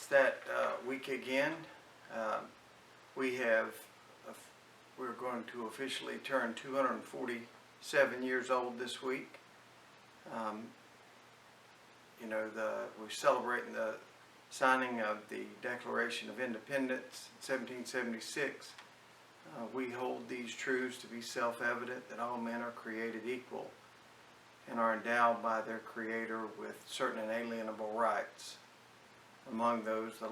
that week again. We're going to officially turn 247 years old this week. We're celebrating the signing of the Declaration of Independence in 1776. We hold these truths to be self-evident, that all men are created equal and are endowed by their Creator with certain inalienable rights. Among those, the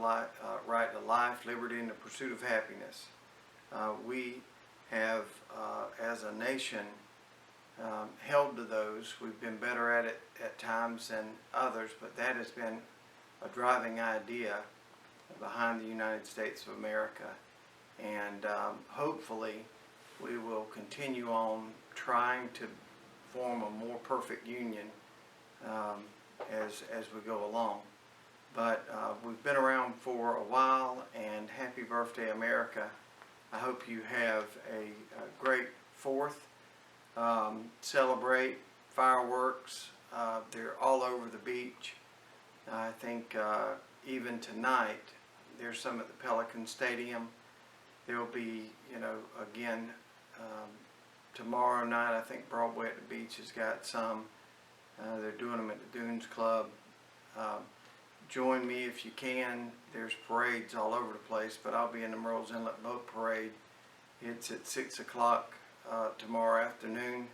right to life, liberty, and the pursuit of happiness. We have, as a nation, held to those. We've been better at it at times than others, but that has been a driving idea behind the United States of America. And hopefully we will continue on trying to form a more perfect union as we go along. But we've been around for a while, and happy birthday, America. I hope you have a great 4th. Celebrate fireworks. They're all over the beach. I think even tonight there's some at the Pelican Stadium. There'll be, again, tomorrow night I think Broadway at the Beach has got some. They're doing them at the Dunes Club. Join me if you can. There's parades all over the place, but I'll be in the Merle's Inlet Boat Parade. It's at 6 o'clock tomorrow afternoon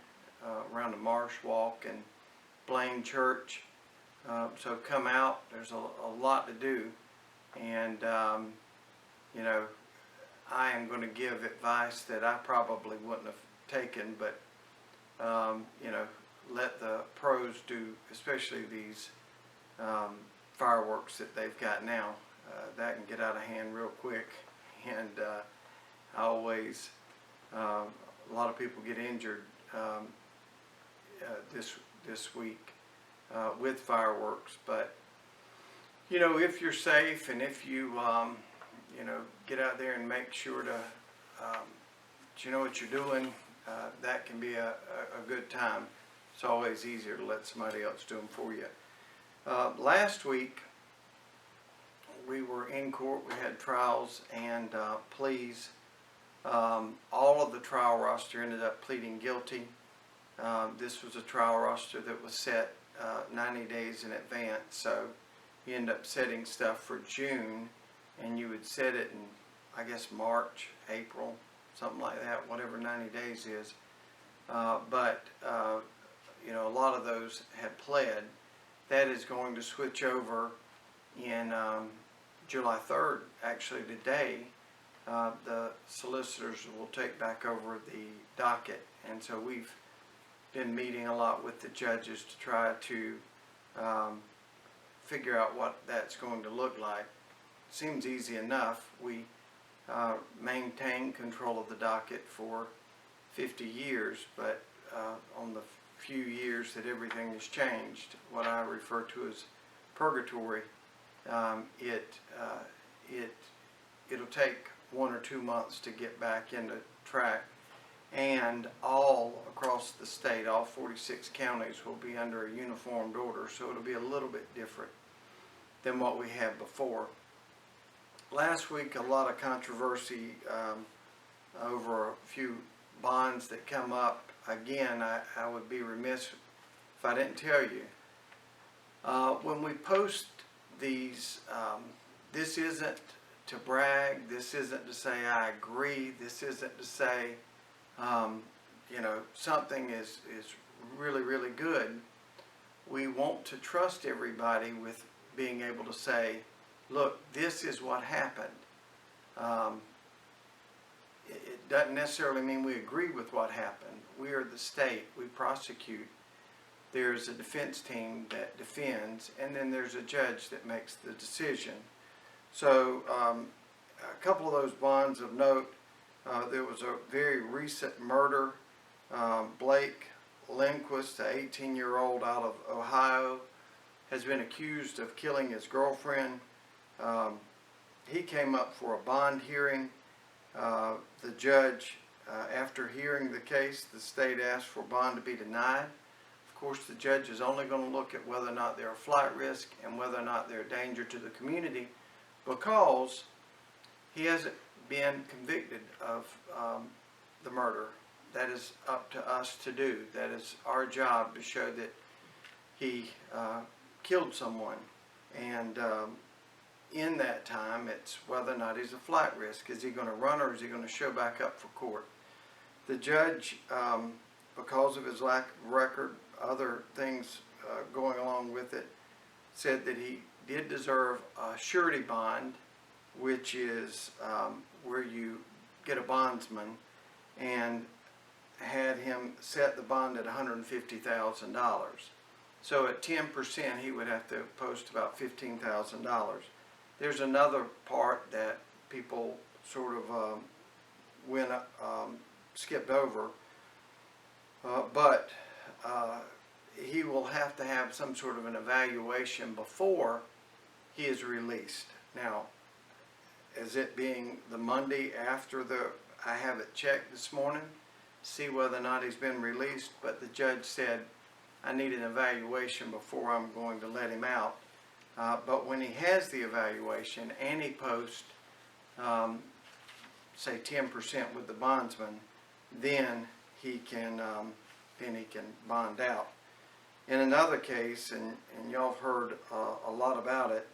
around the Marsh Walk and Blaine Church. So come out. There's a lot to do. And, I am going to give advice that I probably wouldn't have taken, but, let the pros do, especially these fireworks that they've got now. That can get out of hand real quick, and a lot of people get injured this week with fireworks. But if you're safe, and if you get out there and make sure to you know what you're doing, that can be a good time. It's always easier to let somebody else do them for you. Last week we were in court. We had trials and pleas. All of the trial roster ended up pleading guilty. This was a trial roster that was set 90 days in advance, so you end up setting stuff for June, and you would set it in, I guess, March, April, something like that, whatever 90 days is. But a lot of those had pled. That is going to switch over in July 3rd, actually today. The solicitors will take back over the docket, and so we've been meeting a lot with the judges to try to figure out what that's going to look like. Seems easy enough. We maintain control of the docket for 50 years, but on the few years that everything has changed, what I refer to as purgatory, it'll take 1 or 2 months to get back into track, and all across the state, all 46 counties will be under a uniformed order, so it'll be a little bit different than what we had before. Last week, a lot of controversy over a few bonds that come up. Again, I would be remiss if I didn't tell you. When we post these, this isn't to brag, this isn't to say I agree, this isn't to say, something is really, really good. We want to trust everybody with being able to say, look, this is what happened. It doesn't necessarily mean we agree with what happened. We are the state. We prosecute. There's a defense team that defends, and then there's a judge that makes the decision. So a couple of those bonds of note, there was a very recent murder. Blake Lindquist, an 18-year-old out of Ohio, has been accused of killing his girlfriend. He came up for a bond hearing. The judge, after hearing the case, the state asked for bond to be denied. Of course, the judge is only going to look at whether or not they're a flight risk and whether or not they're a danger to the community. because he hasn't been convicted of the murder. That is up to us to do. That is our job, to show that he killed someone. And in that time, it's whether or not he's a flight risk. Is he going to run, or is he going to show back up for court? The judge, because of his lack of record, other things going along with it, said that he did deserve a surety bond, which is where you get a bondsman, and had him set the bond at $150,000. So at 10%, he would have to post about $15,000. There's another part that people sort of skipped over, but he will have to have some sort of an evaluation before he is released. Now, as it being the Monday after I have it checked this morning, see whether or not he's been released, but the judge said I need an evaluation before I'm going to let him out. But when he has the evaluation and he posts, say 10% with the bondsman, then he can bond out. In another case, and y'all have heard a lot about it,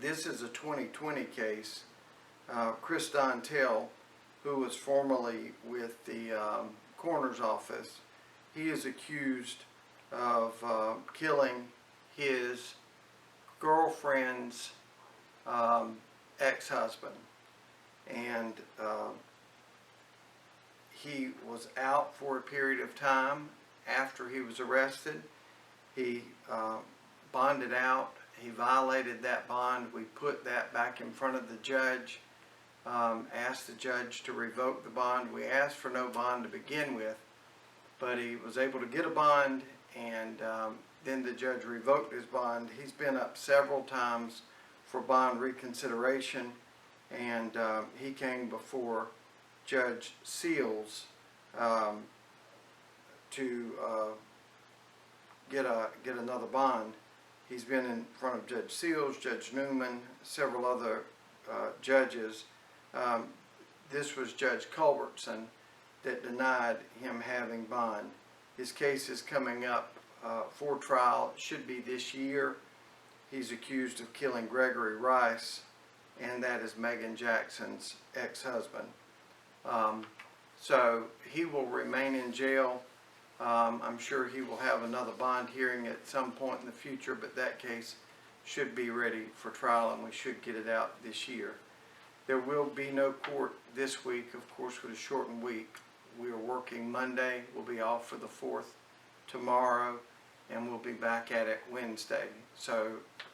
this is a 2020 case. Chris Dontel, who was formerly with the coroner's office, he is accused of killing his girlfriend's ex-husband. And he was out for a period of time after he was arrested. He bonded out. He violated that bond. We put that back in front of the judge, asked the judge to revoke the bond. We asked for no bond to begin with, but he was able to get a bond, and then the judge revoked his bond. He's been up several times for bond reconsideration, and he came before Judge Seals to get another bond. He's been in front of Judge Seals, Judge Newman, several other judges. This was Judge Culbertson that denied him having bond. His case is coming up for trial. It should be this year. He's accused of killing Gregory Rice, and that is Megan Jackson's ex-husband. So he will remain in jail. I'm sure he will have another bond hearing at some point in the future, but that case should be ready for trial, and we should get it out this year. There will be no court this week, of course, with a shortened week. We are working Monday. We'll be off for the 4th tomorrow, and we'll be back at it Wednesday. So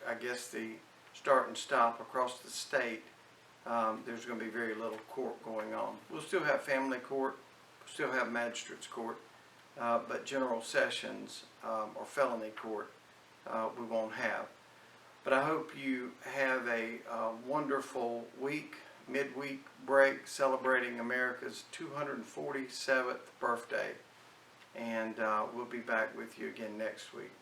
I guess the start and stop across the state, there's going to be very little court going on. We'll still have family court, we'll still have magistrate's court, but general sessions or felony court we won't have. But I hope you have a wonderful week, midweek break, celebrating America's 247th birthday. And we'll be back with you again next week.